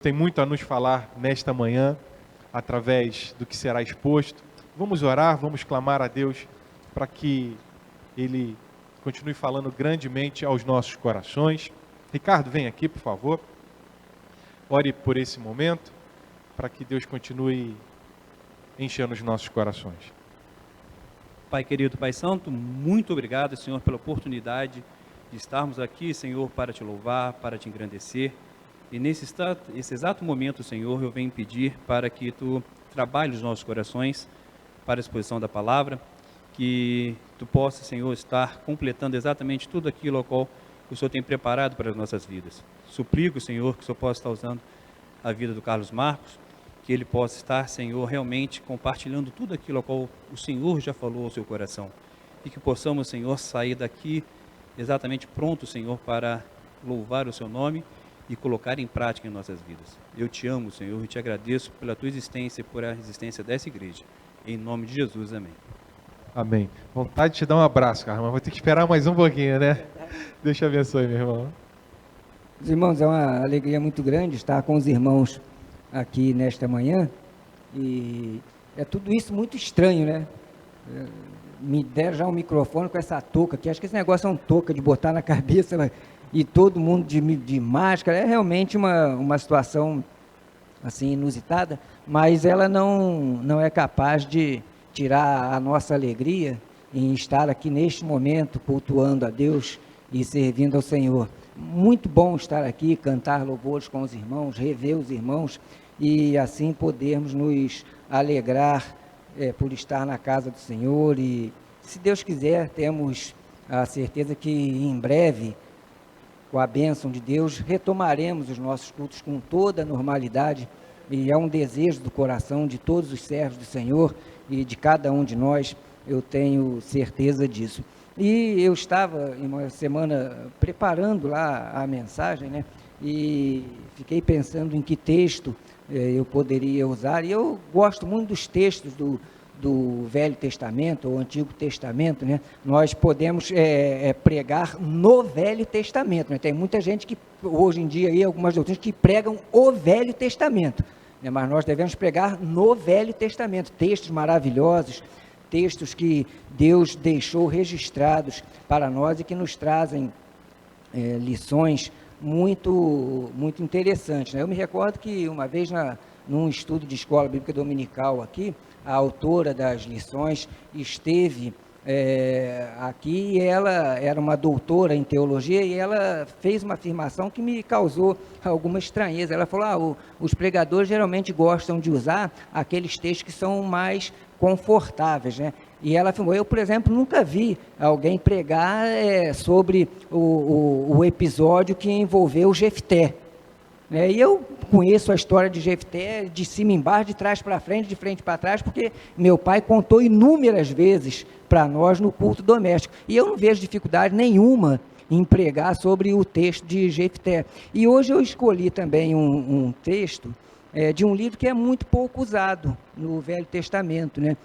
Tem muito a nos falar nesta manhã, através do que será exposto. Vamos orar, vamos clamar a Deus para que Ele continue falando grandemente aos nossos corações. Ricardo, vem aqui, por favor. Ore por esse momento, para que Deus continue enchendo os nossos corações. Pai querido, Pai Santo, muito obrigado, Senhor, pela oportunidade de estarmos aqui, Senhor, para te louvar, para te engrandecer. E nesse exato momento, Senhor, eu venho pedir para que Tu trabalhes os nossos corações para a exposição da palavra, que Tu possa, Senhor, estar completando exatamente tudo aquilo ao qual o Senhor tem preparado para as nossas vidas. Suplico, Senhor, que o Senhor possa estar usando a vida do Carlos Marcos, que ele possa estar, Senhor, realmente compartilhando tudo aquilo ao qual o Senhor já falou ao seu coração. E que possamos, Senhor, sair daqui exatamente pronto, Senhor, para louvar o Seu nome e colocar em prática em nossas vidas. Eu te amo, Senhor, e te agradeço pela Tua existência e por a existência dessa igreja. Em nome de Jesus, amém. Amém. Vontade de te dar um abraço, Carlos, mas vou ter que esperar mais um pouquinho, né? Deus te abençoe, meu irmão. Os irmãos, é uma alegria muito grande estar com os irmãos aqui nesta manhã, e é tudo isso muito estranho, né? Me deram já um microfone com essa touca aqui, acho que esse negócio é uma touca de botar na cabeça, e todo mundo de máscara, é realmente uma situação assim inusitada, mas ela não é capaz de tirar a nossa alegria em estar aqui neste momento cultuando a Deus e servindo ao Senhor. Muito bom estar aqui, cantar louvores com os irmãos, rever os irmãos e assim podermos nos alegrar por estar na casa do Senhor. E se Deus quiser, temos a certeza que em breve, com a bênção de Deus, retomaremos os nossos cultos com toda a normalidade, e é um desejo do coração de todos os servos do Senhor e de cada um de nós, eu tenho certeza disso. E eu estava em uma semana preparando lá a mensagem, né? E fiquei pensando em que texto eu poderia usar, e eu gosto muito dos textos do Velho Testamento, ou Antigo Testamento, né? Nós podemos pregar no Velho Testamento, né? Tem muita gente que, hoje em dia, aí, algumas doutrinas que pregam o Velho Testamento, né? Mas nós devemos pregar no Velho Testamento, textos maravilhosos, textos que Deus deixou registrados para nós e que nos trazem lições muito, muito interessantes, né? Eu me recordo que uma vez num estudo de escola bíblica dominical aqui, a autora das lições esteve aqui, e ela era uma doutora em teologia, e ela fez uma afirmação que me causou alguma estranheza. Ela falou, os pregadores geralmente gostam de usar aqueles textos que são mais confortáveis, né? E ela afirmou, eu, por exemplo, nunca vi alguém pregar sobre o episódio que envolveu Jefté, né? E eu conheço a história de Jefté de cima embaixo, de trás para frente, de frente para trás, porque meu pai contou inúmeras vezes para nós no culto doméstico, e eu não vejo dificuldade nenhuma em pregar sobre o texto de Jefté. E hoje eu escolhi também um texto de um livro que é muito pouco usado no Velho Testamento, né?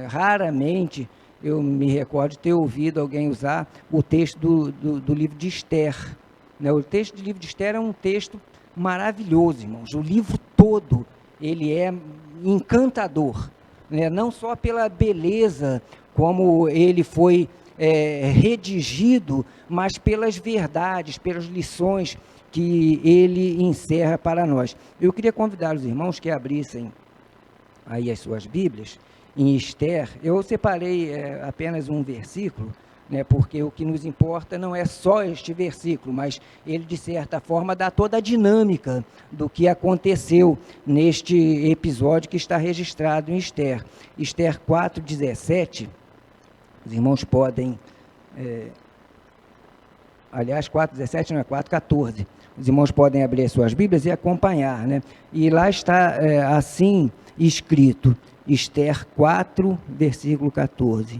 Raramente eu me recordo de ter ouvido alguém usar o texto do livro de Esther, né? O texto do livro de Esther é um texto maravilhoso, irmãos. O livro todo, ele é encantador, né? Não só pela beleza como ele foi redigido, mas pelas verdades, pelas lições que ele encerra para nós. Eu queria convidar os irmãos que abrissem aí as suas Bíblias em Esther. Eu separei apenas um versículo, né, porque o que nos importa não é só este versículo, mas ele, de certa forma, dá toda a dinâmica do que aconteceu neste episódio que está registrado em Esther. Esther 4:17, os irmãos podem... aliás, 4:17 não é 4:14. Os irmãos podem abrir as suas Bíblias e acompanhar, né? E lá está assim escrito, Esther 4, versículo 14.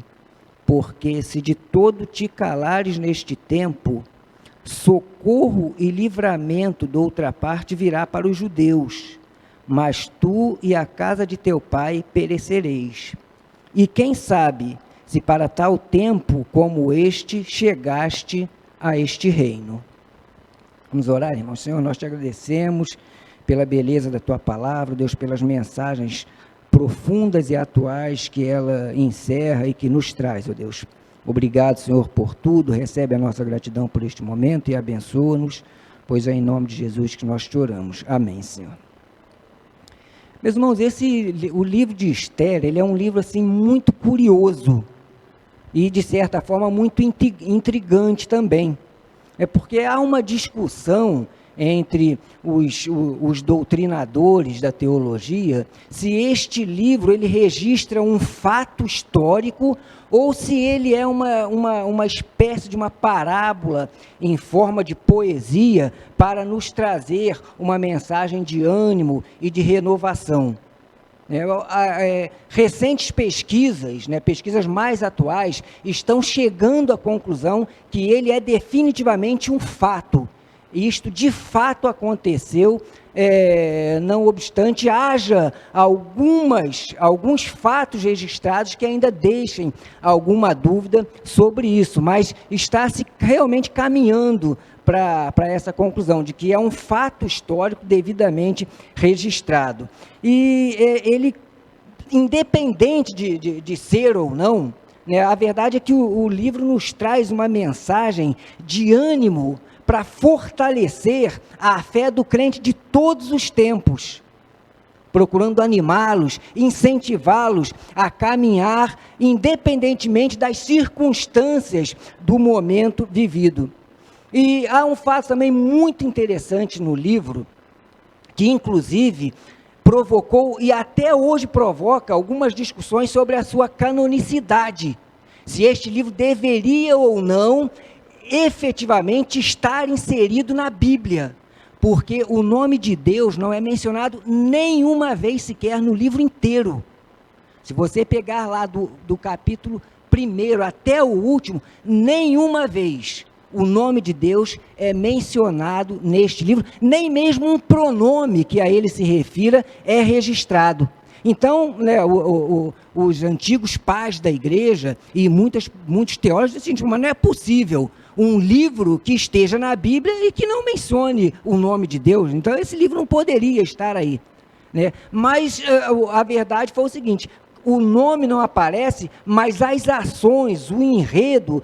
Porque se de todo te calares neste tempo, socorro e livramento de outra parte virá para os judeus, mas tu e a casa de teu pai perecereis. E quem sabe se para tal tempo como este chegaste a este reino. Vamos orar, irmãos. Senhor, nós te agradecemos pela beleza da tua palavra, Deus, pelas mensagens profundas e atuais que ela encerra e que nos traz, ó Deus. Obrigado, Senhor, por tudo. Recebe a nossa gratidão por este momento e abençoa-nos, pois é em nome de Jesus que nós te oramos. Amém, Senhor. Meus irmãos, o livro de Esther, ele é um livro assim muito curioso e de certa forma muito intrigante também. É porque há uma discussão entre os doutrinadores da teologia se este livro ele registra um fato histórico ou se ele é uma espécie de uma parábola em forma de poesia para nos trazer uma mensagem de ânimo e de renovação. Recentes pesquisas, pesquisas mais atuais, estão chegando à conclusão que ele é definitivamente um fato. Isto de fato aconteceu, não obstante haja alguns fatos registrados que ainda deixem alguma dúvida sobre isso, mas está se realmente caminhando para essa conclusão de que é um fato histórico devidamente registrado. E ele, independente de ser ou não, a verdade é que o livro nos traz uma mensagem de ânimo para fortalecer a fé do crente de todos os tempos, procurando animá-los, incentivá-los a caminhar independentemente das circunstâncias do momento vivido. E há um fato também muito interessante no livro, que inclusive provocou e até hoje provoca algumas discussões sobre a sua canonicidade, se este livro deveria ou não efetivamente estar inserido na Bíblia, porque o nome de Deus não é mencionado nenhuma vez sequer no livro inteiro. Se você pegar lá do capítulo 1 até o último, nenhuma vez o nome de Deus é mencionado neste livro, nem mesmo um pronome que a ele se refira é registrado. Então, os antigos pais da igreja e muitos teólogos dizem assim, mas não é possível um livro que esteja na Bíblia e que não mencione o nome de Deus. Então, esse livro não poderia estar aí. Mas a verdade foi o seguinte, o nome não aparece, mas as ações, o enredo,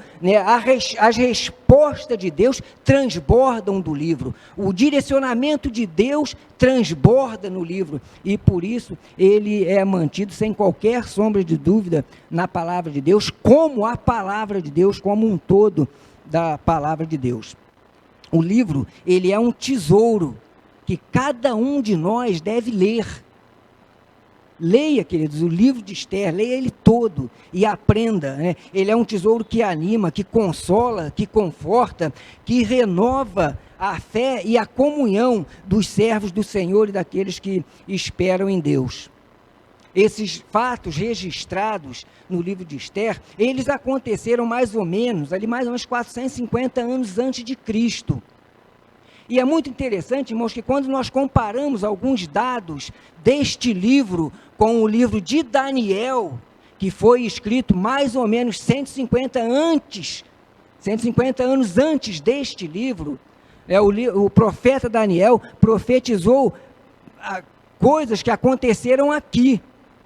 as respostas de Deus transbordam do livro. O direcionamento de Deus transborda no livro. E por isso ele é mantido sem qualquer sombra de dúvida na palavra de Deus, como a palavra de Deus, como um todo da palavra de Deus. O livro, ele é um tesouro que cada um de nós deve ler. Leia, queridos, o livro de Esther, leia ele todo e aprenda. Ele é um tesouro que anima, que consola, que conforta, que renova a fé e a comunhão dos servos do Senhor e daqueles que esperam em Deus. Esses fatos registrados no livro de Esther, eles aconteceram mais ou menos 450 anos antes de Cristo. E é muito interessante, irmãos, que quando nós comparamos alguns dados deste livro com o livro de Daniel, que foi escrito mais ou menos 150 anos antes deste livro, o profeta Daniel profetizou coisas que aconteceram aqui,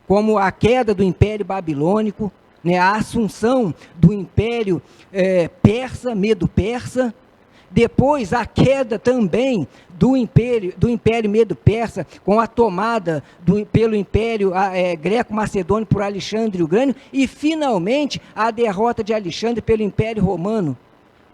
como a queda do Império Babilônico, a assunção do Império Persa, Medo-Persa, depois a queda também do Império Medo-Persa, com a tomada pelo Império Greco-Macedônio por Alexandre o Grande, e finalmente a derrota de Alexandre pelo Império Romano.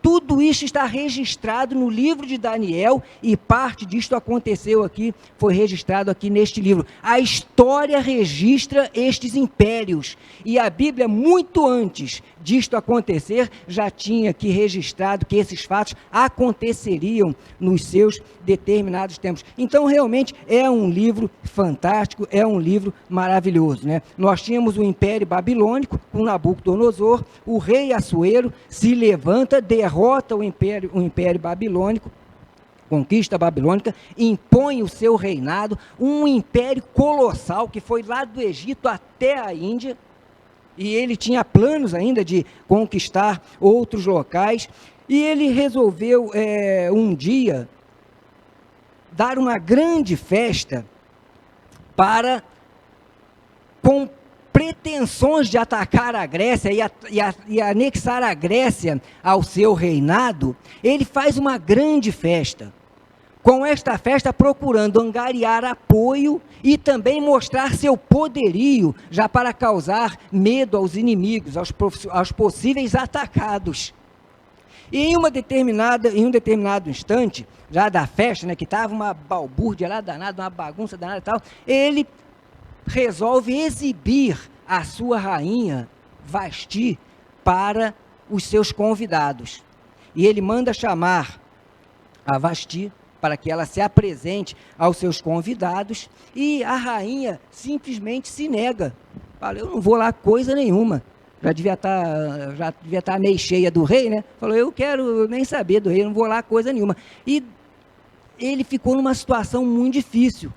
Tudo isso está registrado no livro de Daniel e parte disto aconteceu aqui, foi registrado aqui neste livro. A história registra estes impérios e a Bíblia, muito antes disto acontecer, já tinha aqui registrado que esses fatos aconteceriam nos seus determinados tempos. Então, realmente, é um livro fantástico, é um livro maravilhoso, Nós tínhamos o Império Babilônico, com Nabucodonosor, o rei Assuero se levanta, derrota o Império Babilônico, conquista babilônica, impõe o seu reinado, um império colossal que foi lá do Egito até a Índia, e ele tinha planos ainda de conquistar outros locais, e ele resolveu um dia dar uma grande festa com pretensões de atacar a Grécia e anexar a Grécia ao seu reinado. Ele faz uma grande festa. Com esta festa, procurando angariar apoio e também mostrar seu poderio, já para causar medo aos inimigos, aos possíveis atacados. E em um determinado instante, já da festa, né, que estava uma balbúrdia lá danada, uma bagunça danada e tal, ele resolve exibir a sua rainha Vasti para os seus convidados. E ele manda chamar a Vasti para que ela se apresente aos seus convidados, e a rainha simplesmente se nega. Fala, eu não vou lá coisa nenhuma. Já devia estar meio cheia do rei, né? Falou, eu quero nem saber do rei, eu não vou lá coisa nenhuma. E ele ficou numa situação muito difícil.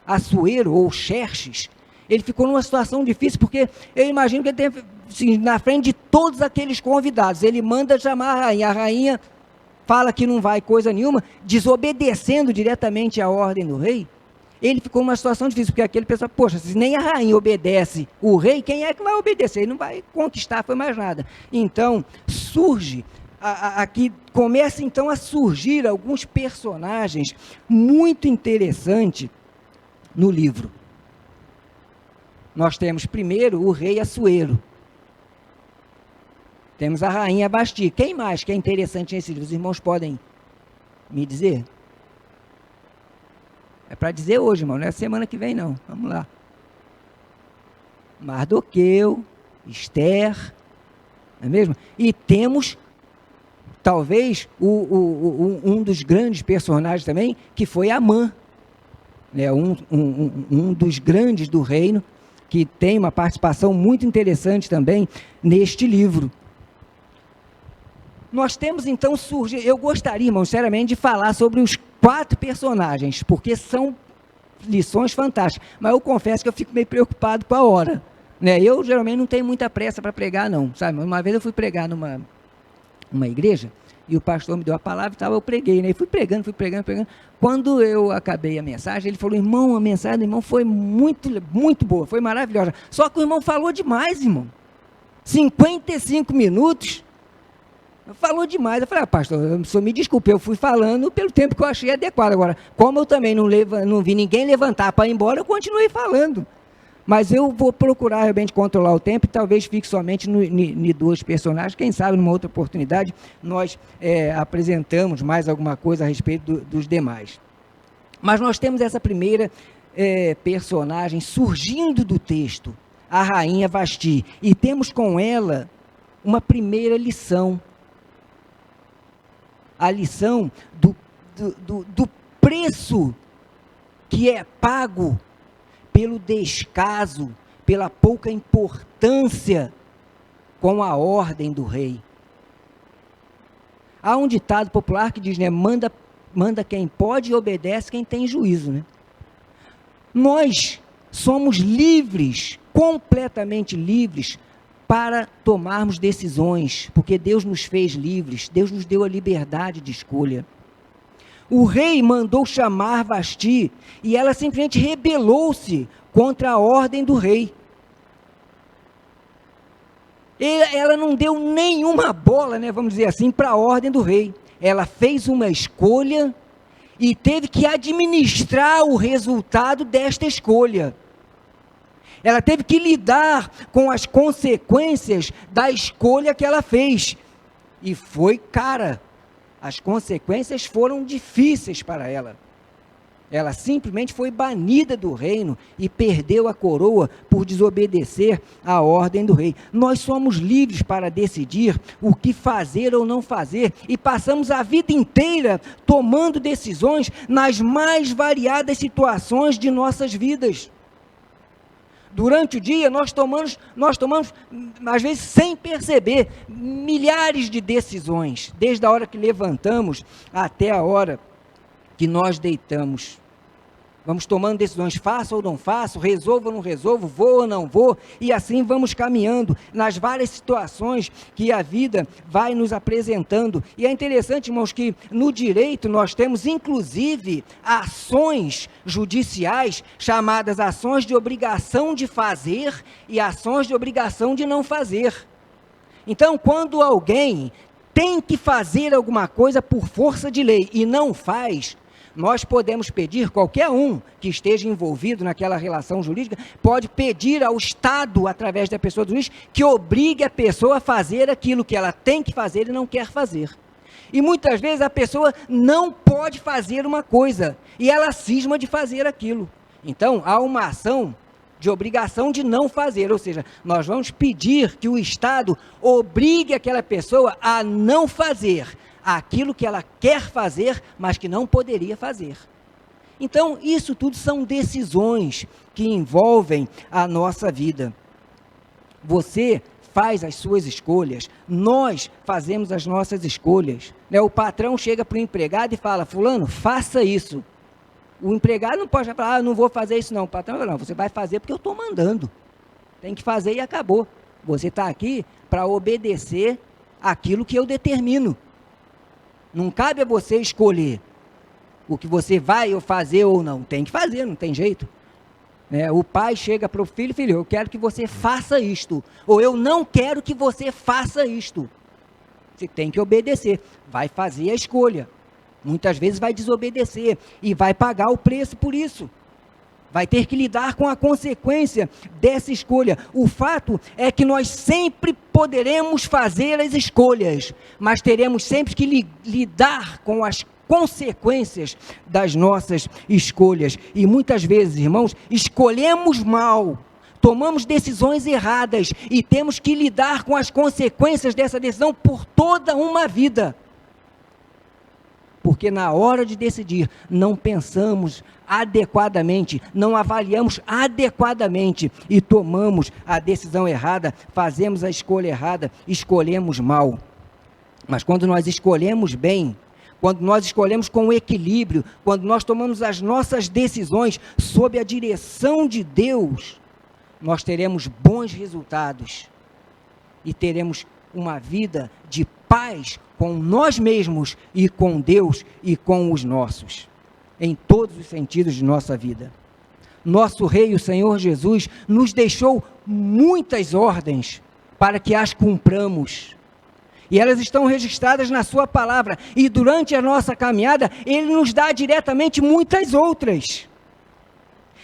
Assuero, ou Xerxes, ele ficou numa situação difícil, porque eu imagino que ele tem, assim, na frente de todos aqueles convidados, ele manda chamar a rainha fala que não vai coisa nenhuma, desobedecendo diretamente a ordem do rei. Ele ficou numa situação difícil, porque aquele pessoal, poxa, se nem a rainha obedece o rei, quem é que vai obedecer? Ele não vai conquistar, foi mais nada. Então, começa então a surgir alguns personagens muito interessantes no livro. Nós temos primeiro o rei Assuero. Temos a rainha Vasti. Quem mais que é interessante nesse livro? Os irmãos podem me dizer? É para dizer hoje, irmão, não é semana que vem, não. Vamos lá. Mardoqueu, Esther, não é mesmo? E temos, talvez, um dos grandes personagens também, que foi Amã, né? Um dos grandes do reino, que tem uma participação muito interessante também neste livro. Nós temos então eu gostaria, irmão, sinceramente, de falar sobre os 4 personagens, porque são lições fantásticas, mas eu confesso que eu fico meio preocupado com a hora, né? Eu geralmente não tenho muita pressa para pregar, não, sabe? Uma vez eu fui pregar numa igreja, e o pastor me deu a palavra e tal, eu preguei, né? E fui pregando. Quando eu acabei a mensagem, ele falou, irmão, a mensagem do irmão foi muito, muito boa, foi maravilhosa, só que o irmão falou demais, irmão, 55 minutos, falou demais. Eu falei, pastor, o senhor me desculpe, eu fui falando pelo tempo que eu achei adequado. Agora, como eu também não vi ninguém levantar para ir embora, eu continuei falando. Mas eu vou procurar realmente controlar o tempo e talvez fique somente em 2 personagens. Quem sabe, numa outra oportunidade, nós apresentamos mais alguma coisa a respeito dos demais. Mas nós temos essa primeira personagem surgindo do texto, a rainha Vasti, e temos com ela uma primeira lição. A lição do preço que é pago pelo descaso, pela pouca importância com a ordem do rei. Há um ditado popular que diz, né, manda quem pode e obedece quem tem juízo, né? Nós somos livres, completamente livres, para tomarmos decisões, porque Deus nos fez livres, Deus nos deu a liberdade de escolha. O rei mandou chamar Vasti, e ela simplesmente rebelou-se contra a ordem do rei. Ela não deu nenhuma bola, né, vamos dizer assim, para a ordem do rei. Ela fez uma escolha e teve que administrar o resultado desta escolha. Ela teve que lidar com as consequências da escolha que ela fez. E foi cara. As consequências foram difíceis para ela. Ela simplesmente foi banida do reino e perdeu a coroa por desobedecer à ordem do rei. Nós somos livres para decidir o que fazer ou não fazer e passamos a vida inteira tomando decisões nas mais variadas situações de nossas vidas. Durante o dia, nós tomamos, às vezes, sem perceber, milhares de decisões, desde a hora que levantamos até a hora que nós deitamos. Vamos tomando decisões, faço ou não faço, resolvo ou não resolvo, vou ou não vou, e assim vamos caminhando nas várias situações que a vida vai nos apresentando. E é interessante, irmãos, que no direito nós temos inclusive ações judiciais chamadas ações de obrigação de fazer e ações de obrigação de não fazer. Então, quando alguém tem que fazer alguma coisa por força de lei e não faz, nós podemos pedir, qualquer um que esteja envolvido naquela relação jurídica, pode pedir ao Estado, através da pessoa do juiz, que obrigue a pessoa a fazer aquilo que ela tem que fazer e não quer fazer. E muitas vezes a pessoa não pode fazer uma coisa, e ela cisma de fazer aquilo. Então, há uma ação de obrigação de não fazer, ou seja, nós vamos pedir que o Estado obrigue aquela pessoa a não fazer aquilo que ela quer fazer, mas que não poderia fazer. Então, isso tudo são decisões que envolvem a nossa vida. Você faz as suas escolhas, nós fazemos as nossas escolhas. O patrão chega para o empregado e fala, fulano, faça isso. O empregado não pode falar, não vou fazer isso não. O patrão fala, não, você vai fazer porque eu estou mandando. Tem que fazer e acabou. Você está aqui para obedecer aquilo que eu determino. Não cabe a você escolher o que você vai fazer ou não. Tem que fazer, não tem jeito. O pai chega para o filho, filho, eu quero que você faça isto. Ou eu não quero que você faça isto. Você tem que obedecer. Vai fazer a escolha. Muitas vezes vai desobedecer e vai pagar o preço por isso. Vai ter que lidar com a consequência dessa escolha. O fato é que nós sempre poderemos fazer as escolhas, mas teremos sempre que lidar com as consequências das nossas escolhas. E muitas vezes, irmãos, escolhemos mal, tomamos decisões erradas e temos que lidar com as consequências dessa decisão por toda uma vida. Porque na hora de decidir, não pensamos adequadamente, não avaliamos adequadamente e tomamos a decisão errada, fazemos a escolha errada, escolhemos mal. Mas quando nós escolhemos bem, quando nós escolhemos com equilíbrio, quando nós tomamos as nossas decisões sob a direção de Deus, nós teremos bons resultados e teremos uma vida de paz com nós mesmos e com Deus e com os nossos, em todos os sentidos de nossa vida. Nosso Rei, o Senhor Jesus, nos deixou muitas ordens para que as cumpramos, e elas estão registradas na sua palavra, e durante a nossa caminhada, Ele nos dá diretamente muitas outras,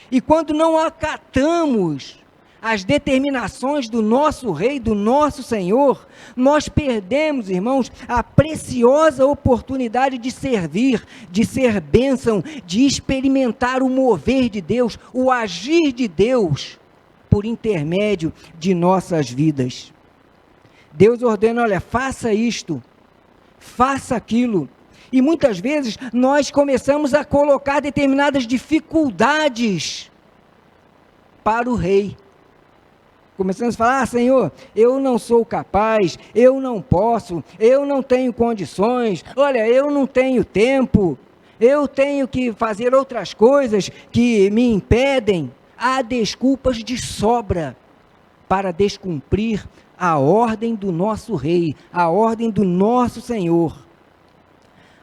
e quando não acatamos as determinações do nosso Rei, do nosso Senhor, nós perdemos, irmãos, a preciosa oportunidade de servir, de ser bênção, de experimentar o mover de Deus, o agir de Deus, por intermédio de nossas vidas. Deus ordena, olha, faça isto, faça aquilo, e muitas vezes nós começamos a colocar determinadas dificuldades para o Rei. Começamos a falar, Senhor, eu não sou capaz, eu não posso, eu não tenho condições, olha, eu não tenho tempo, eu tenho que fazer outras coisas que me impedem. Há desculpas de sobra para descumprir a ordem do nosso Rei, a ordem do nosso Senhor.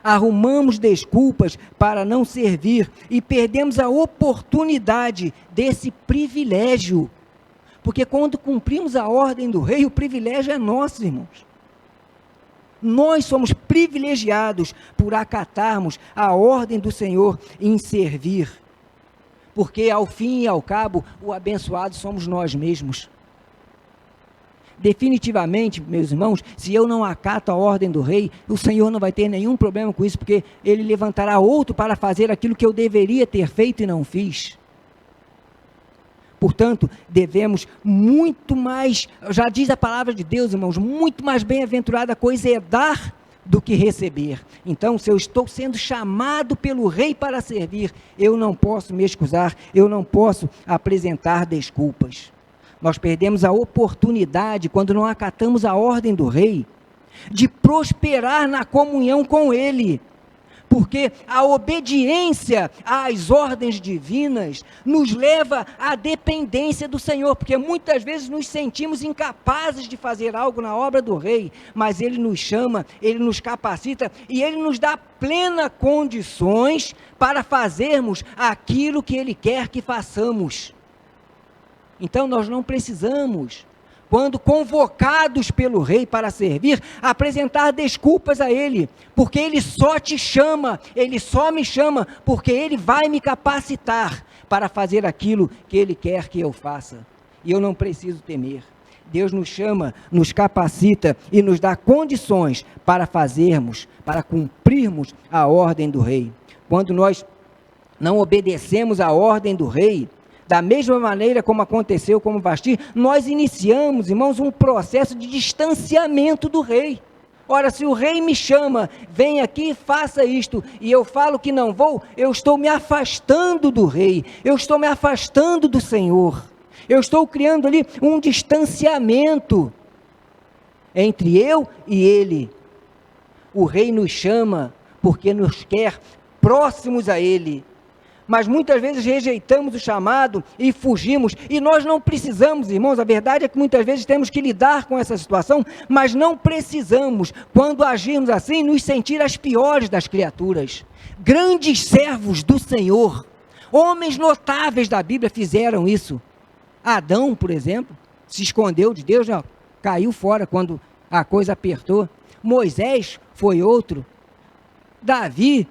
Arrumamos desculpas para não servir e perdemos a oportunidade desse privilégio. Porque quando cumprimos a ordem do Rei, o privilégio é nosso, irmãos. Nós somos privilegiados por acatarmos a ordem do Senhor em servir. Porque ao fim e ao cabo, o abençoado somos nós mesmos. Definitivamente, meus irmãos, se eu não acato a ordem do Rei, o Senhor não vai ter nenhum problema com isso, porque Ele levantará outro para fazer aquilo que eu deveria ter feito e não fiz. Portanto, devemos muito mais, já diz a palavra de Deus, irmãos, muito mais bem-aventurada coisa é dar do que receber. Então, se eu estou sendo chamado pelo Rei para servir, eu não posso me excusar, eu não posso apresentar desculpas. Nós perdemos a oportunidade, quando não acatamos a ordem do Rei, de prosperar na comunhão com Ele, porque a obediência às ordens divinas nos leva à dependência do Senhor, porque muitas vezes nos sentimos incapazes de fazer algo na obra do Rei, mas Ele nos chama, Ele nos capacita e Ele nos dá plenas condições para fazermos aquilo que Ele quer que façamos. Então nós não precisamos, quando convocados pelo Rei para servir, apresentar desculpas a Ele, porque Ele só te chama, Ele só me chama, porque Ele vai me capacitar para fazer aquilo que Ele quer que eu faça, e eu não preciso temer. Deus nos chama, nos capacita e nos dá condições para fazermos, para cumprirmos a ordem do Rei. Quando nós não obedecemos a ordem do Rei, da mesma maneira como aconteceu com Vasti, nós iniciamos, irmãos, um processo de distanciamento do Rei. Ora, se o Rei me chama, vem aqui e faça isto, e eu falo que não vou, eu estou me afastando do Rei, eu estou me afastando do Senhor, eu estou criando ali um distanciamento entre eu e Ele. O Rei nos chama porque nos quer próximos a Ele, mas muitas vezes rejeitamos o chamado e fugimos, e nós não precisamos, irmãos, a verdade é que muitas vezes temos que lidar com essa situação, mas não precisamos, quando agirmos assim, nos sentir as piores das criaturas. Grandes servos do Senhor, homens notáveis da Bíblia fizeram isso. Adão, por exemplo, se escondeu de Deus, né? Caiu fora quando a coisa apertou. Moisés foi outro, Davi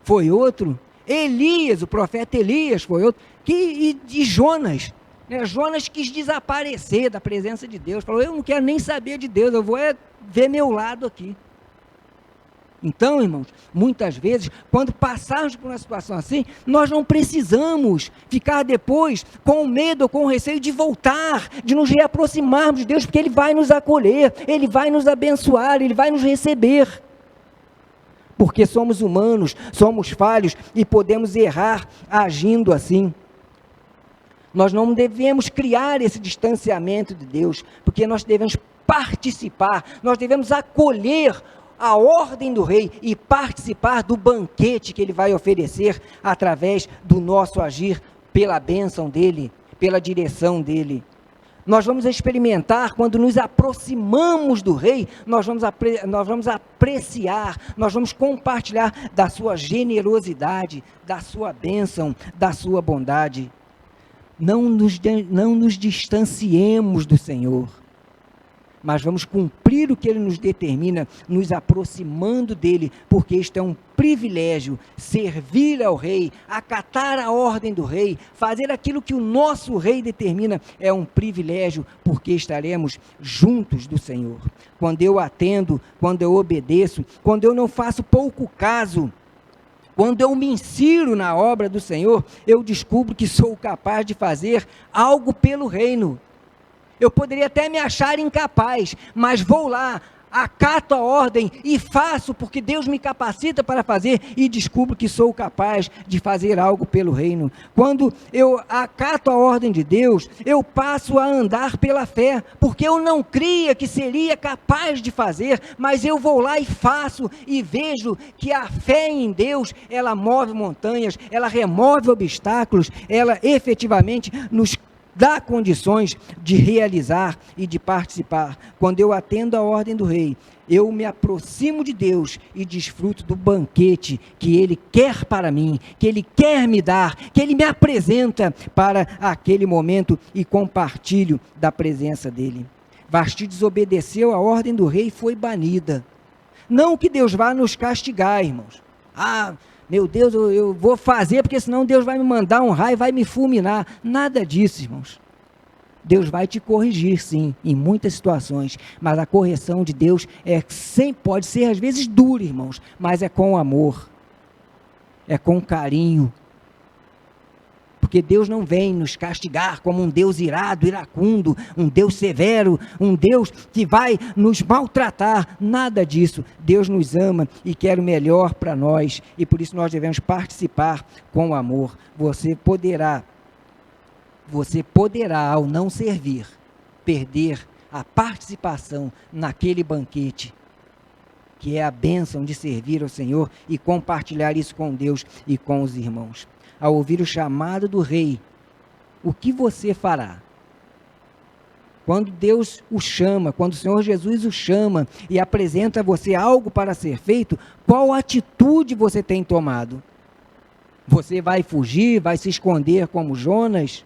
foi outro, Elias, o profeta Elias foi outro, e Jonas, né? Jonas quis desaparecer da presença de Deus, falou, eu não quero nem saber de Deus, eu vou ver meu lado aqui. Então, irmãos, muitas vezes, quando passarmos por uma situação assim, nós não precisamos ficar depois com medo ou com receio de voltar, de nos reaproximarmos de Deus, porque Ele vai nos acolher, Ele vai nos abençoar, Ele vai nos receber. Porque somos humanos, somos falhos e podemos errar agindo assim. Nós não devemos criar esse distanciamento de Deus, porque nós devemos participar, nós devemos acolher a ordem do Rei e participar do banquete que Ele vai oferecer através do nosso agir, pela bênção dEle, pela direção dEle. Nós vamos experimentar, quando nos aproximamos do Rei, nós vamos apreciar, nós vamos compartilhar da sua generosidade, da sua bênção, da sua bondade. Não nos distanciemos do Senhor, mas vamos cumprir o que Ele nos determina, nos aproximando dEle, porque isto é um privilégio, servir ao Rei, acatar a ordem do Rei, fazer aquilo que o nosso Rei determina, é um privilégio, porque estaremos juntos do Senhor. Quando eu atendo, quando eu obedeço, quando eu não faço pouco caso, quando eu me insiro na obra do Senhor, eu descubro que sou capaz de fazer algo pelo reino. Eu poderia até me achar incapaz, mas vou lá, acato a ordem e faço, porque Deus me capacita para fazer, e descubro que sou capaz de fazer algo pelo reino. Quando eu acato a ordem de Deus, eu passo a andar pela fé, porque eu não cria que seria capaz de fazer, mas eu vou lá e faço, e vejo que a fé em Deus, ela move montanhas, ela remove obstáculos, ela efetivamente nos dá condições de realizar e de participar. Quando eu atendo a ordem do Rei, eu me aproximo de Deus e desfruto do banquete que Ele quer para mim, que Ele quer me dar, que Ele me apresenta para aquele momento, e compartilho da presença dEle. Vasti desobedeceu a ordem do Rei e foi banida. Não que Deus vá nos castigar, irmãos. Meu Deus, eu vou fazer, porque senão Deus vai me mandar um raio, vai me fulminar. Nada disso, irmãos. Deus vai te corrigir, sim, em muitas situações, mas a correção de Deus pode ser às vezes dura, irmãos, mas é com amor, é com carinho, porque Deus não vem nos castigar como um Deus irado, iracundo, um Deus severo, um Deus que vai nos maltratar, nada disso. Deus nos ama e quer o melhor para nós, e por isso nós devemos participar com amor. Você poderá, ao não servir, perder a participação naquele banquete que é a bênção de servir ao Senhor e compartilhar isso com Deus e com os irmãos. Ao ouvir o chamado do rei, o que você fará? Quando Deus o chama, quando o Senhor Jesus o chama e apresenta a você algo para ser feito, qual atitude você tem tomado? Você vai fugir, vai se esconder como Jonas?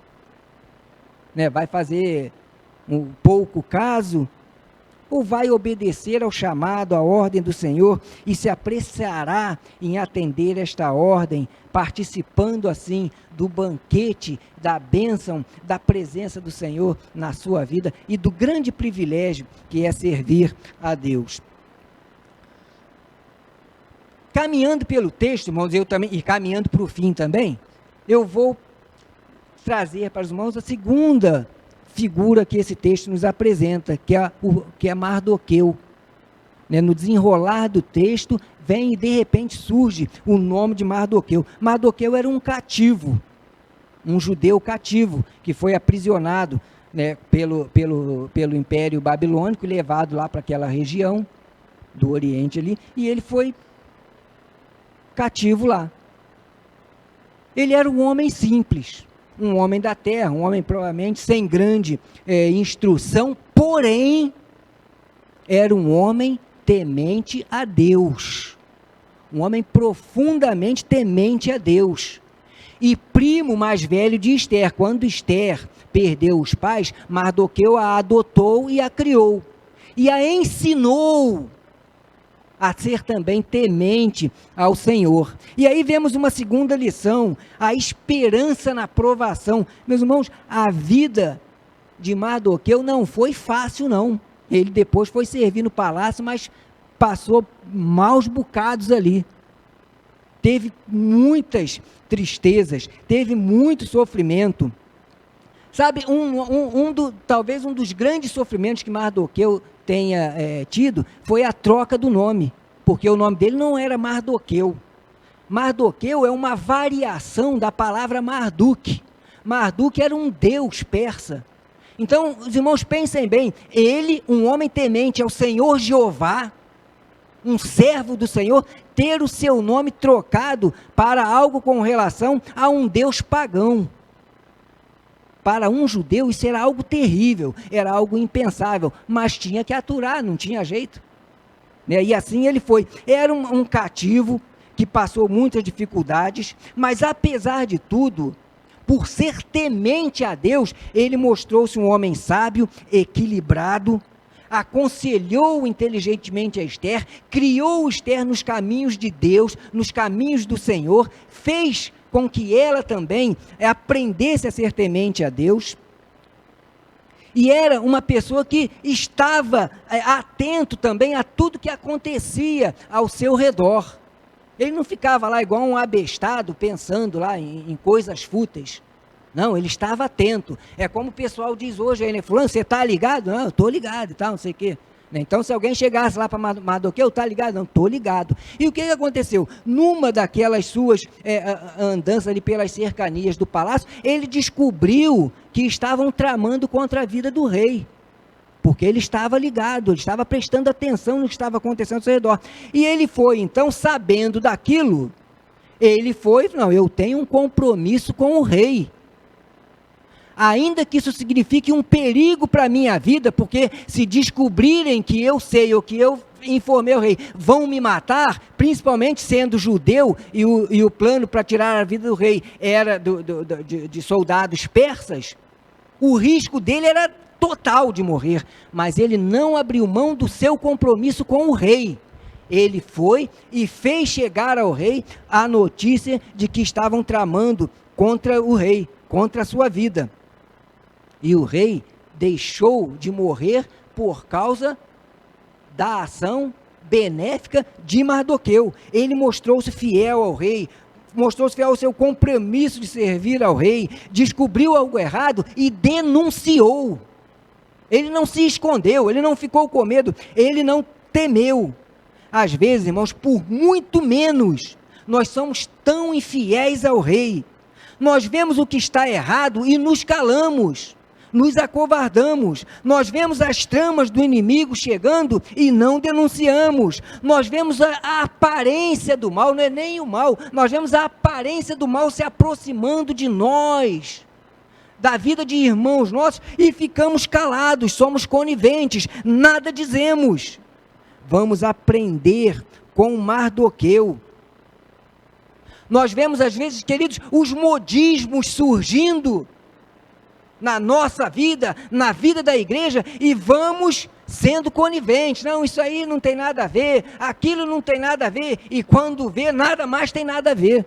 Né? Vai fazer um pouco caso? Ou vai obedecer ao chamado, à ordem do Senhor e se apressará em atender esta ordem, participando assim do banquete, da bênção, da presença do Senhor na sua vida e do grande privilégio que é servir a Deus. Caminhando pelo texto, irmãos, e caminhando para o fim também, eu vou trazer para os irmãos a segunda figura que esse texto nos apresenta, que é Mardoqueu. Né? No desenrolar do texto, vem e de repente surge o nome de Mardoqueu. Mardoqueu era um cativo, um judeu cativo, que foi aprisionado, né, pelo Império Babilônico, levado lá para aquela região do Oriente ali, e ele foi cativo lá. Ele era um homem simples, um homem da terra, um homem provavelmente sem grande instrução, porém, era um homem temente a Deus, um homem profundamente temente a Deus, e primo mais velho de Ester. Quando Ester perdeu os pais, Mardoqueu a adotou e a criou, e a ensinou a ser também temente ao Senhor. E aí vemos uma segunda lição, a esperança na provação. Meus irmãos, a vida de Mardoqueu não foi fácil não, ele depois foi servir no palácio, mas passou maus bocados ali, teve muitas tristezas, teve muito sofrimento. Sabe, talvez um dos grandes sofrimentos que Mardoqueu tenha tido foi a troca do nome, porque o nome dele não era Mardoqueu. Mardoqueu é uma variação da palavra Marduk. Marduk era um deus persa. Então, os irmãos pensem bem, ele, um homem temente ao Senhor Jeová, um servo do Senhor, ter o seu nome trocado para algo com relação a um deus pagão. Para um judeu isso era algo terrível, era algo impensável, mas tinha que aturar, não tinha jeito. Né? E assim ele foi. Era um cativo que passou muitas dificuldades, mas apesar de tudo, por ser temente a Deus, ele mostrou-se um homem sábio, equilibrado, aconselhou inteligentemente a Ester, criou Ester nos caminhos de Deus, nos caminhos do Senhor, fez com que ela também aprendesse a ser temente a Deus, e era uma pessoa que estava atento também a tudo que acontecia ao seu redor. Ele não ficava lá igual um abestado, pensando lá em coisas fúteis. Não, ele estava atento. É como o pessoal diz hoje aí, né? Fulano, você está ligado? Não, eu estou ligado e tal, não sei o quê. Então, se alguém chegasse lá para Mardoqueu, está ligado? Não, estou ligado. E o que aconteceu? Numa daquelas suas andanças ali pelas cercanias do palácio, ele descobriu que estavam tramando contra a vida do rei. Porque ele estava ligado, ele estava prestando atenção no que estava acontecendo ao seu redor. E ele foi, então, sabendo daquilo, ele foi, não, eu tenho um compromisso com o rei. Ainda que isso signifique um perigo para a minha vida, porque se descobrirem que eu sei ou que eu informei o rei, vão me matar, principalmente sendo judeu, e o plano para tirar a vida do rei era de soldados persas, o risco dele era total de morrer, mas ele não abriu mão do seu compromisso com o rei. Ele foi e fez chegar ao rei a notícia de que estavam tramando contra o rei, contra a sua vida. E o rei deixou de morrer por causa da ação benéfica de Mardoqueu. Ele mostrou-se fiel ao rei, mostrou-se fiel ao seu compromisso de servir ao rei, descobriu algo errado e denunciou. Ele não se escondeu, ele não ficou com medo, ele não temeu. Às vezes, irmãos, por muito menos, nós somos tão infiéis ao rei. Nós vemos o que está errado e nos calamos. nos acovardamos, nós vemos as tramas do inimigo chegando e não denunciamos, nós vemos a aparência do mal, não é nem o mal, nós vemos a aparência do mal se aproximando de nós, da vida de irmãos nossos, e ficamos calados, somos coniventes, nada dizemos. Vamos aprender com Mardoqueu. Nós vemos às vezes, queridos, os modismos surgindo na nossa vida, na vida da igreja, e vamos sendo coniventes. Não, isso aí não tem nada a ver, aquilo não tem nada a ver, e quando vê, nada mais tem nada a ver,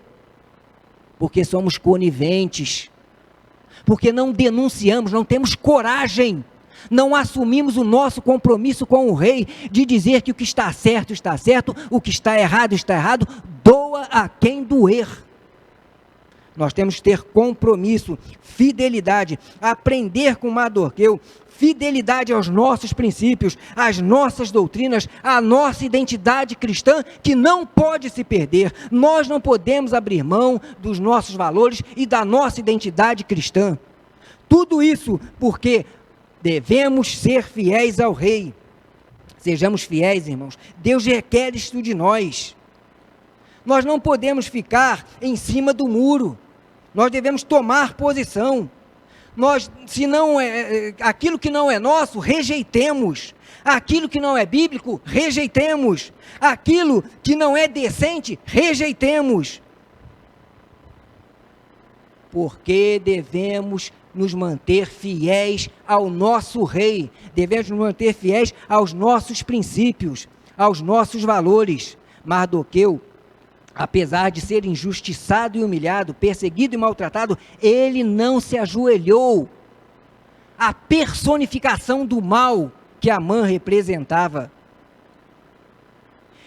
porque somos coniventes, porque não denunciamos, não temos coragem, não assumimos o nosso compromisso com o rei, de dizer que o que está certo, o que está errado, doa a quem doer. Nós temos que ter compromisso, fidelidade, aprender com Mardoqueu, fidelidade aos nossos princípios, às nossas doutrinas, à nossa identidade cristã, que não pode se perder. Nós não podemos abrir mão dos nossos valores e da nossa identidade cristã. Tudo isso porque devemos ser fiéis ao rei. Sejamos fiéis, irmãos. Deus requer isto de nós. Nós não podemos ficar em cima do muro. Nós devemos tomar posição. Se não aquilo que não é nosso, rejeitemos. Aquilo que não é bíblico, rejeitemos. Aquilo que não é decente, rejeitemos. Porque devemos nos manter fiéis ao nosso rei. Devemos nos manter fiéis aos nossos princípios, aos nossos valores. Mardoqueu, apesar de ser injustiçado e humilhado, perseguido e maltratado, ele não se ajoelhou. A personificação do mal que Amã representava.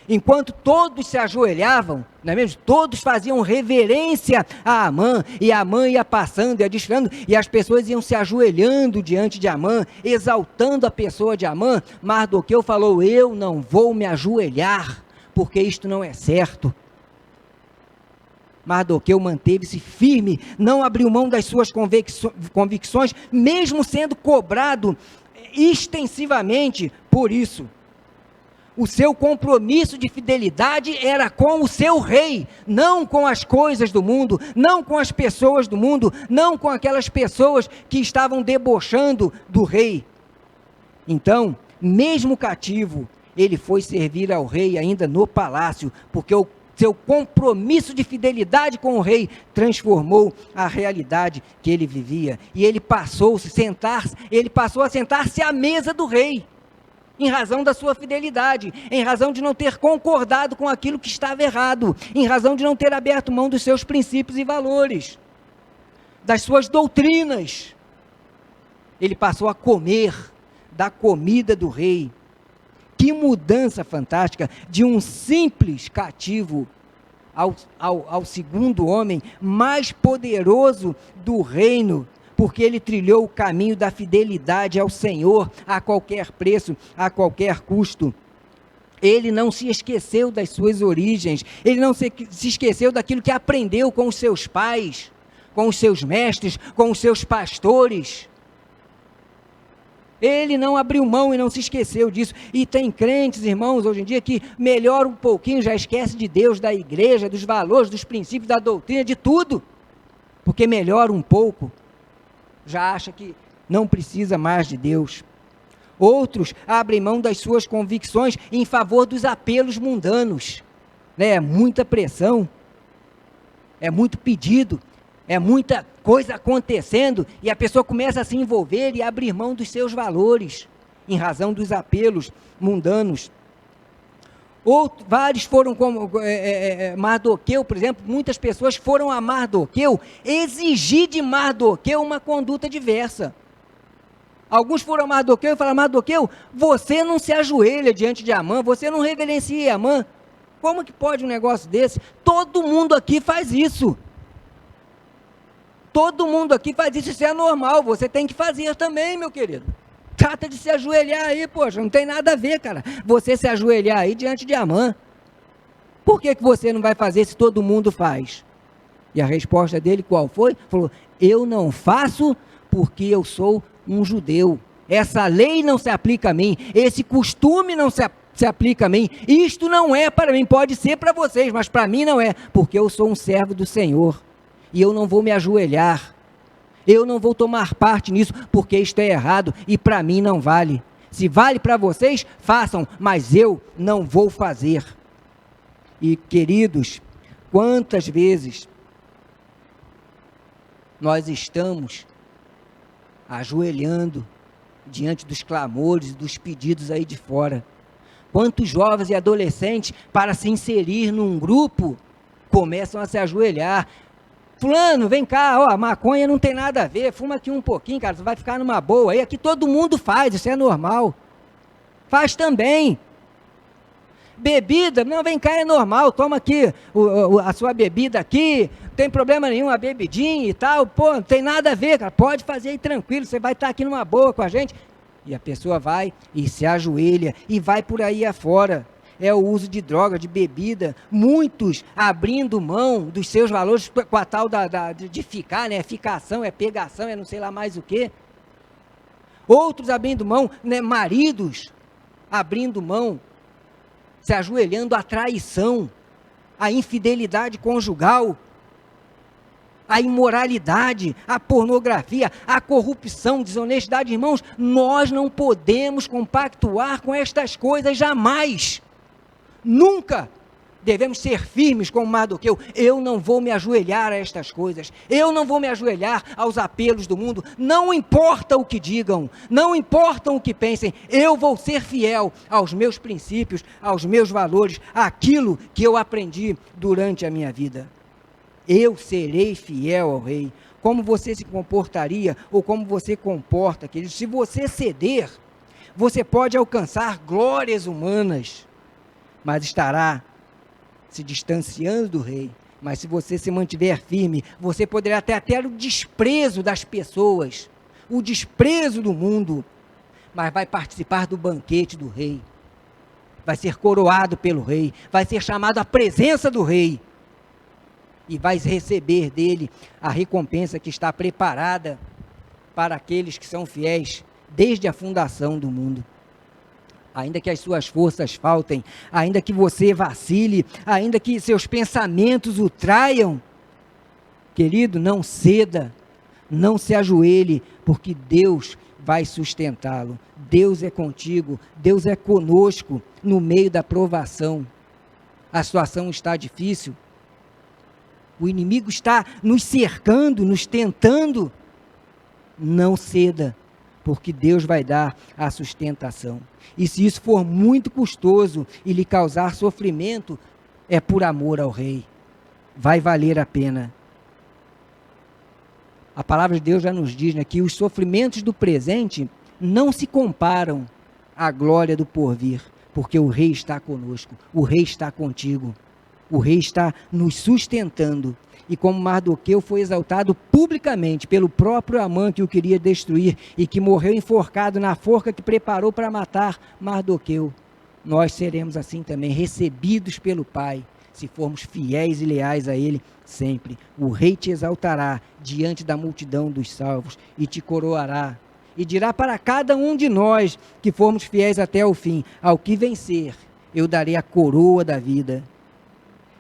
Enquanto todos se ajoelhavam, não é mesmo? Todos faziam reverência a Amã, e Amã ia passando, ia desfilando, e as pessoas iam se ajoelhando diante de Amã, exaltando a pessoa de Amã. Mardoqueu falou: eu não vou me ajoelhar, porque isto não é certo. Mardoqueu manteve-se firme, não abriu mão das suas convicções, mesmo sendo cobrado extensivamente por isso. O seu compromisso de fidelidade era com o seu rei, não com as coisas do mundo, não com as pessoas do mundo, não com aquelas pessoas que estavam debochando do rei. Então, mesmo cativo, ele foi servir ao rei ainda no palácio, porque o seu compromisso de fidelidade com o rei transformou a realidade que ele vivia, e ele passou a sentar-se à mesa do rei, em razão da sua fidelidade, em razão de não ter concordado com aquilo que estava errado, em razão de não ter aberto mão dos seus princípios e valores, das suas doutrinas. Ele passou a comer da comida do rei. Que mudança fantástica, de um simples cativo ao segundo homem mais poderoso do reino, porque ele trilhou o caminho da fidelidade ao Senhor a qualquer preço, a qualquer custo. Ele não se esqueceu das suas origens, ele não se esqueceu daquilo que aprendeu com os seus pais, com os seus mestres, com os seus pastores. Ele não abriu mão e não se esqueceu disso. E tem crentes, irmãos, hoje em dia, que melhora um pouquinho, já esquece de Deus, da igreja, dos valores, dos princípios, da doutrina, de tudo, porque melhora um pouco, já acha que não precisa mais de Deus. Outros abrem mão das suas convicções em favor dos apelos mundanos, né? É muita pressão, é muito pedido, é muita coisa acontecendo, e a pessoa começa a se envolver e abrir mão dos seus valores, em razão dos apelos mundanos. Vários foram, como Mardoqueu, por exemplo, muitas pessoas foram a Mardoqueu exigir de Mardoqueu uma conduta diversa. Alguns foram a Mardoqueu e falaram: Mardoqueu, você não se ajoelha diante de Amã, você não reverencia Amã, como que pode um negócio desse? Todo mundo aqui faz isso. Todo mundo aqui faz isso, isso é normal, você tem que fazer também, meu querido. Trata de se ajoelhar aí, poxa, não tem nada a ver, cara, você se ajoelhar aí diante de Amã. Por que você não vai fazer se todo mundo faz? E a resposta dele qual foi? Falou: eu não faço porque eu sou um judeu. Essa lei não se aplica a mim, esse costume não se aplica a mim, isto não é para mim, pode ser para vocês, mas para mim não é, porque eu sou um servo do Senhor, e eu não vou me ajoelhar, eu não vou tomar parte nisso, porque isto é errado, e para mim não vale. Se vale para vocês, façam, mas eu não vou fazer. E queridos, quantas vezes nós estamos ajoelhando diante dos clamores, dos pedidos aí de fora. Quantos jovens e adolescentes, para se inserir num grupo, começam a se ajoelhar. Fulano, vem cá, ó, maconha não tem nada a ver, fuma aqui um pouquinho, cara, você vai ficar numa boa aí. Aqui todo mundo faz, isso é normal. Faz também. Bebida, não, vem cá, é normal, toma aqui a sua bebida aqui, não tem problema nenhum, a bebidinha e tal, pô, não tem nada a ver, cara, pode fazer aí tranquilo, você vai estar aqui numa boa com a gente. E a pessoa vai e se ajoelha e vai por aí afora. É o uso de droga, de bebida, muitos abrindo mão dos seus valores com a tal de ficar, né, ficação, é pegação, é não sei lá mais o quê. Outros abrindo mão, né, maridos abrindo mão, se ajoelhando à traição, à infidelidade conjugal, à imoralidade, à pornografia, à corrupção, desonestidade. Irmãos, nós não podemos compactuar com estas coisas jamais. Nunca devemos ser firmes como Mardoqueu. Eu não vou me ajoelhar a estas coisas, eu não vou me ajoelhar aos apelos do mundo, não importa o que digam, não importa o que pensem, eu vou ser fiel aos meus princípios, aos meus valores, àquilo que eu aprendi durante a minha vida. Eu serei fiel ao rei. Como você se comportaria, ou como você comporta, querido? Se você ceder, você pode alcançar glórias humanas, mas estará se distanciando do rei. Mas se você se mantiver firme, você poderá ter o desprezo das pessoas, o desprezo do mundo, mas vai participar do banquete do rei, vai ser coroado pelo rei, vai ser chamado à presença do rei, e vai receber dele a recompensa que está preparada para aqueles que são fiéis desde a fundação do mundo. Ainda que as suas forças faltem, ainda que você vacile, ainda que seus pensamentos o traiam, querido, não ceda, não se ajoelhe, porque Deus vai sustentá-lo. Deus é contigo, Deus é conosco no meio da provação. A situação está difícil, o inimigo está nos cercando, nos tentando. Não ceda, porque Deus vai dar a sustentação. E se isso for muito custoso e lhe causar sofrimento, é por amor ao rei. Vai valer a pena. A palavra de Deus já nos diz, né, que os sofrimentos do presente não se comparam à glória do porvir, porque o rei está conosco, o rei está contigo, o rei está nos sustentando. E como Mardoqueu foi exaltado publicamente pelo próprio Amã que o queria destruir e que morreu enforcado na forca que preparou para matar Mardoqueu, nós seremos assim também, recebidos pelo Pai, se formos fiéis e leais a Ele sempre. O rei te exaltará diante da multidão dos salvos e te coroará. E dirá para cada um de nós que formos fiéis até o fim: ao que vencer, eu darei a coroa da vida.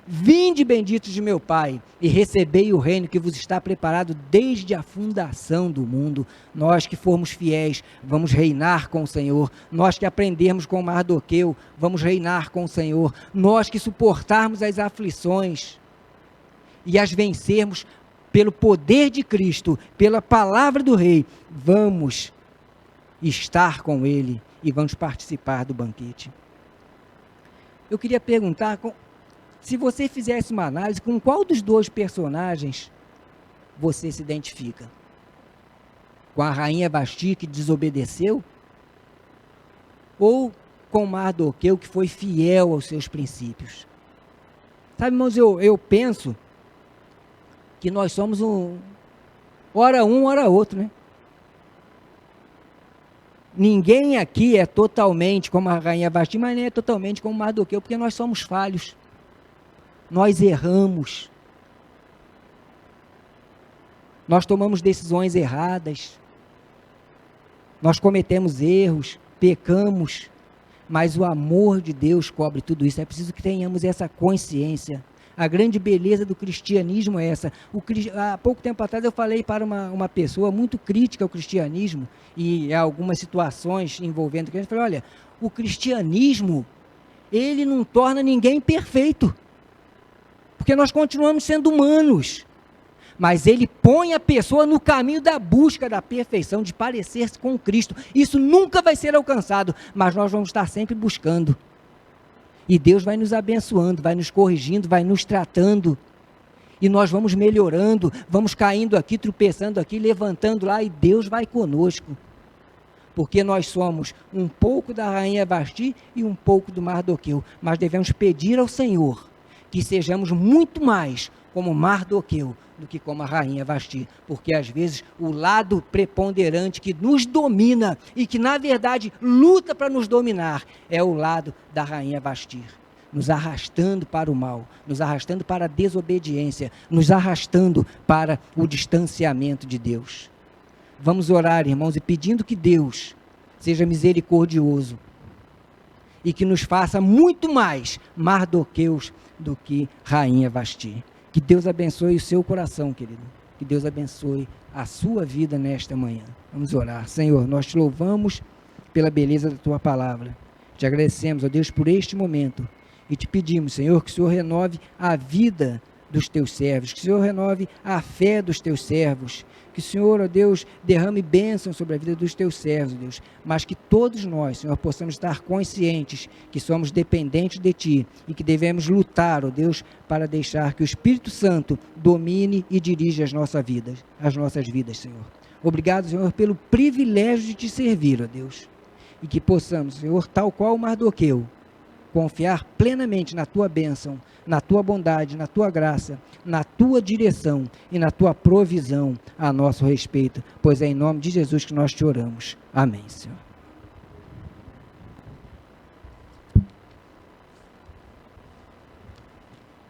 Vinde, benditos de meu Pai, e recebei o reino que vos está preparado desde a fundação do mundo. Nós que formos fiéis, vamos reinar com o Senhor. Nós que aprendermos com Mardoqueu, vamos reinar com o Senhor. Nós que suportarmos as aflições e as vencermos pelo poder de Cristo, pela palavra do Rei, vamos estar com Ele e vamos participar do banquete. Eu queria perguntar, se você fizesse uma análise, com qual dos dois personagens você se identifica? Com a rainha Vasti, que desobedeceu? Ou com Mardoqueu, que foi fiel aos seus princípios? Sabe, irmãos, eu penso que nós somos ora um, ora outro, né? Ninguém aqui é totalmente como a rainha Vasti, mas nem é totalmente como Mardoqueu, porque nós somos falhos. Nós erramos, nós tomamos decisões erradas, Nós cometemos erros, pecamos, mas o amor de Deus cobre tudo isso. É preciso que tenhamos essa consciência. A grande beleza do cristianismo é essa. Há pouco tempo atrás eu falei para uma pessoa muito crítica ao cristianismo e a algumas situações envolvendo o cristianismo. Eu falei, olha, o cristianismo, ele não torna ninguém perfeito, porque nós continuamos sendo humanos, mas ele põe a pessoa no caminho da busca da perfeição, de parecer-se com Cristo. Isso nunca vai ser alcançado, mas nós vamos estar sempre buscando. E Deus vai nos abençoando, vai nos corrigindo, vai nos tratando. E nós vamos melhorando, vamos caindo aqui, tropeçando aqui, levantando lá, e Deus vai conosco. Porque nós somos um pouco da rainha Vasti e um pouco do Mardoqueu. Mas devemos pedir ao Senhor que sejamos muito mais como Mardoqueu do que como a rainha Vasti, porque às vezes o lado preponderante que nos domina e que na verdade luta para nos dominar é o lado da rainha Vasti, nos arrastando para o mal, nos arrastando para a desobediência, nos arrastando para o distanciamento de Deus. Vamos orar, irmãos, e pedindo que Deus seja misericordioso e que nos faça muito mais Mardoqueus do que rainha Vasti. Que Deus abençoe o seu coração, querido. Que Deus abençoe a sua vida nesta manhã. Vamos orar. Senhor, nós te louvamos pela beleza da tua palavra. Te agradecemos, ó Deus, por este momento. E te pedimos, Senhor, que o Senhor renove a vida dos teus servos, que o Senhor renove a fé dos teus servos, que o Senhor, ó Deus, derrame bênção sobre a vida dos teus servos, ó Deus, mas que todos nós, Senhor, possamos estar conscientes que somos dependentes de Ti e que devemos lutar, ó Deus, para deixar que o Espírito Santo domine e dirija as nossas vidas, Senhor. Obrigado, Senhor, pelo privilégio de Te servir, ó Deus, e que possamos, Senhor, tal qual o Mardoqueu, confiar plenamente na Tua bênção, na Tua bondade, na Tua graça, na Tua direção e na Tua provisão a nosso respeito, pois é em nome de Jesus que nós te oramos. Amém, Senhor.